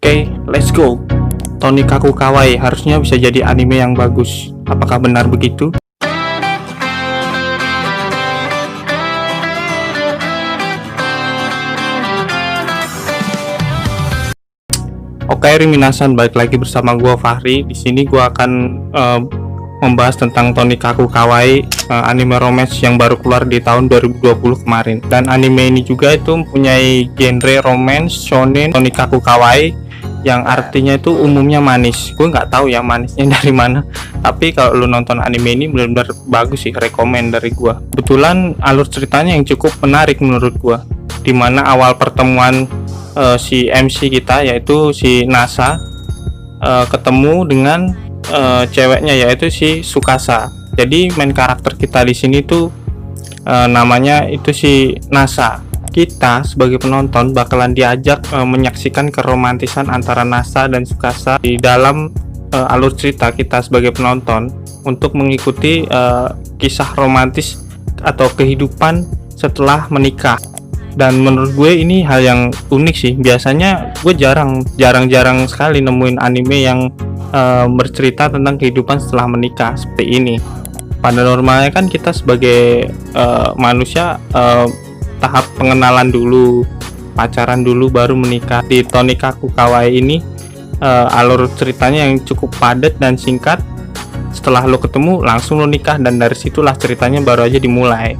Oke, let's go. Tonikaku Kawaii harusnya bisa jadi anime yang bagus. Apakah benar begitu? Oke, Minasan, balik lagi bersama gua Fahri. Di sini gua akan membahas tentang Tonikaku Kawaii, anime romance yang baru keluar di tahun 2020 kemarin. Dan anime ini juga itu mempunyai genre romance shonen Tonikaku Kawaii yang artinya itu umumnya manis. Gue nggak tahu ya manisnya dari mana, tapi kalau lu nonton anime ini benar-benar bagus sih, rekomen dari gue. Kebetulan alur ceritanya yang cukup menarik menurut gue, dimana awal pertemuan si MC kita yaitu si Nasa ketemu dengan ceweknya yaitu si Tsukasa. Jadi main karakter kita di sini tuh namanya itu si Nasa. Kita sebagai penonton bakalan diajak menyaksikan keromantisan antara Nasa dan Tsukasa di dalam alur cerita kita sebagai penonton untuk mengikuti kisah romantis atau kehidupan setelah menikah. Dan menurut gue ini hal yang unik sih. Biasanya gue jarang sekali nemuin anime yang bercerita tentang kehidupan setelah menikah seperti ini. Pada normalnya kan kita sebagai manusia tahap pengenalan dulu, pacaran dulu, baru menikah. Di Tonikaku Kawaii ini alur ceritanya yang cukup padat dan singkat. Setelah lo ketemu langsung lo nikah, dan dari situlah ceritanya baru aja dimulai.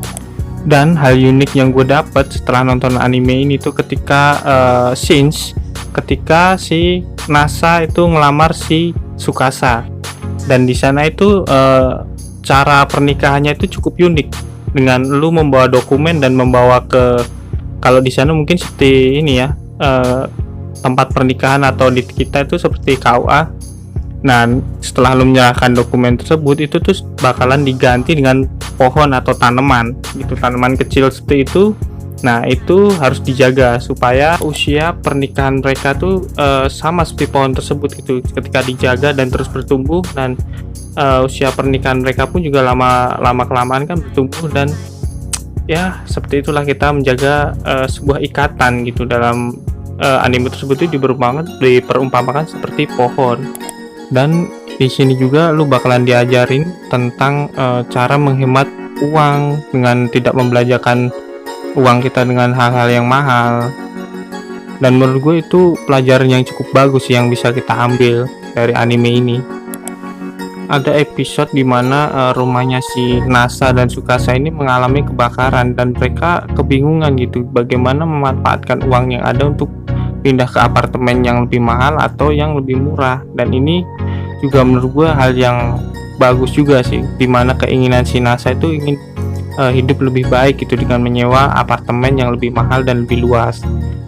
Dan hal unik yang gue dapet setelah nonton anime ini tuh ketika ketika si Nasa itu ngelamar si Tsukasa, dan di sana itu cara pernikahannya itu cukup unik, dengan lu membawa dokumen dan membawa ke, kalau di sana mungkin seperti ini ya, tempat pernikahan atau di kita itu seperti KUA. Nah, setelah lu menyerahkan dokumen tersebut, itu tuh bakalan diganti dengan pohon atau tanaman gitu, tanaman kecil seperti itu. Nah, itu harus dijaga supaya usia pernikahan mereka tuh sama seperti pohon tersebut gitu. Ketika dijaga dan terus bertumbuh, dan usia pernikahan mereka pun juga lama kelamaan kan bertumbuh, dan ya seperti itulah kita menjaga sebuah ikatan gitu. Dalam anime tersebut itu diperumpamakan seperti pohon. Dan di sini juga lu bakalan diajarin tentang cara menghemat uang dengan tidak membelanjakan uang kita dengan hal-hal yang mahal. Dan menurut gue itu pelajaran yang cukup bagus yang bisa kita ambil dari anime ini. Ada episode dimana rumahnya si Nasa dan Tsukasa ini mengalami kebakaran, dan mereka kebingungan gitu bagaimana memanfaatkan uang yang ada untuk pindah ke apartemen yang lebih mahal atau yang lebih murah. Dan ini juga menurut gue hal yang bagus juga sih, dimana keinginan si Nasa itu ingin hidup lebih baik gitu dengan menyewa apartemen yang lebih mahal dan lebih luas.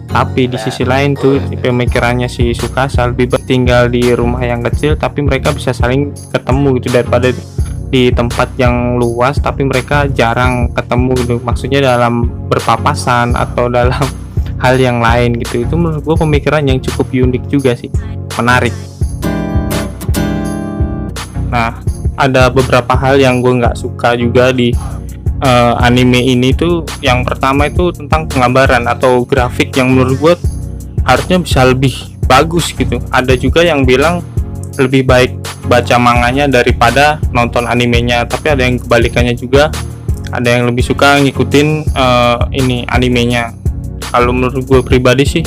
Tapi di sisi lain tuh pemikirannya si Tsukasa lebih baik tinggal di rumah yang kecil tapi mereka bisa saling ketemu gitu, daripada di tempat yang luas tapi mereka jarang ketemu gitu. Maksudnya dalam berpapasan atau dalam hal yang lain gitu. Itu menurut gue pemikiran yang cukup unik juga sih, menarik. Nah, ada beberapa hal yang gue nggak suka juga di anime ini tuh. Yang pertama itu tentang penggambaran atau grafik yang menurut gue harusnya bisa lebih bagus gitu. Ada juga yang bilang lebih baik baca manganya daripada nonton animenya, tapi ada yang kebalikannya juga, ada yang lebih suka ngikutin ini animenya. Kalau menurut gue pribadi sih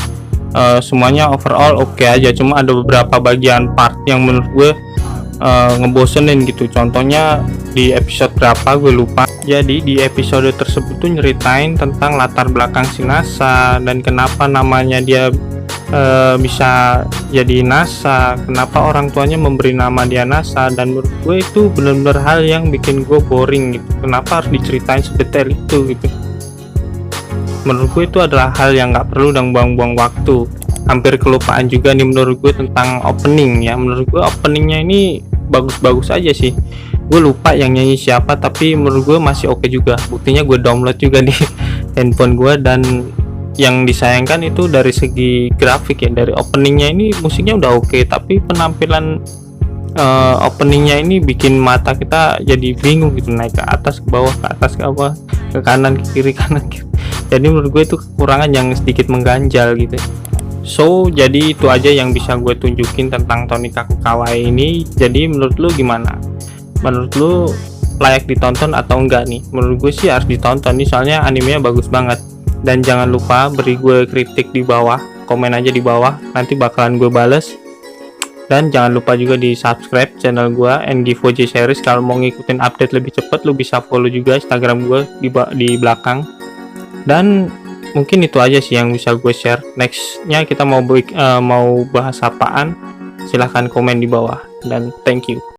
semuanya overall oke aja, cuma ada beberapa bagian part yang menurut gue ngebosenin gitu. Contohnya di episode berapa gue lupa. Jadi di episode tersebut tuh nyeritain tentang latar belakang si Nasa dan kenapa namanya dia bisa jadi Nasa, kenapa orang tuanya memberi nama dia Nasa. Dan menurut gue itu benar-benar hal yang bikin gue boring gitu. Kenapa harus diceritain sedetail itu gitu. Menurut gue itu adalah hal yang nggak perlu dan buang-buang waktu. Hampir kelupaan juga nih menurut gue tentang opening ya. Menurut gue openingnya ini bagus-bagus aja sih. Gue lupa yang nyanyi siapa, tapi menurut gue masih oke juga. Buktinya gue download juga di handphone gue. Dan yang disayangkan itu dari segi grafik ya, dari openingnya ini musiknya udah oke, tapi penampilan openingnya ini bikin mata kita jadi bingung gitu, naik ke atas ke bawah, ke atas ke bawah, ke kanan ke kiri, kanan kiri. Jadi menurut gue itu kekurangan yang sedikit mengganjal gitu. So jadi itu aja yang bisa gue tunjukin tentang Tonikaku Kawaii ini. Jadi menurut lu gimana? Menurut lu layak ditonton atau enggak nih? Menurut gue sih harus ditonton nih, soalnya animenya bagus banget. Dan jangan lupa beri gue kritik di bawah, komen aja di bawah, nanti bakalan gue bales. Dan jangan lupa juga di subscribe channel gue NGVJ Series. Kalau mau ngikutin update lebih cepat, lu bisa follow juga Instagram gue di belakang. Dan mungkin itu aja sih yang bisa gue share. Nextnya kita mau bahas apaan, silahkan komen di bawah. Dan thank you.